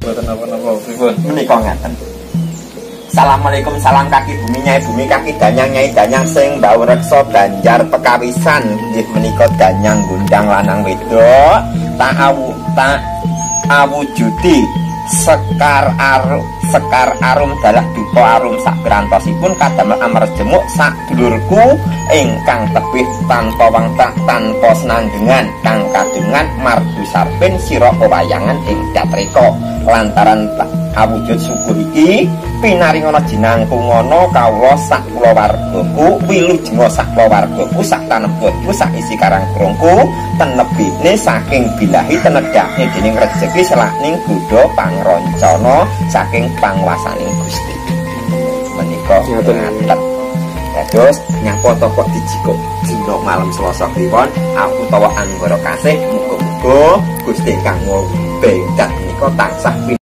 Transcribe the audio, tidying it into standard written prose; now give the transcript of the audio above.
Boten napa-napa pripun? Menika ngaten. Assalamualaikum, salam kaki bumi nyai bumi kaki danyang nyai danyang sing mbau reksa Banjar pekawisan nggih menika danyang gundang lanang wedok tak awujudi sekar arum dalah dupa arum sak grantosipun kadamel amer jemuk sak dulurku ingkang tebih tanpa wangtah tanpa senandungan kang kadengan mardu sarpen sira pewayangan ing datreka lantaran awujud suku iki pinaringana jinangku ngono kawula sak kulawargaku wilujeng sak kulawargaku sak tanebku sak isi karang krungku tenebine saking bilahi tenedhake dening rejeki selakning Buddha pangroncana saking panguwasaning Gusti menika ngaten dados nyapa to kok dijikuk dina malam Selasa kliwon aku tawa anggara kasih muga-muga Gusti kang bendat menika tansah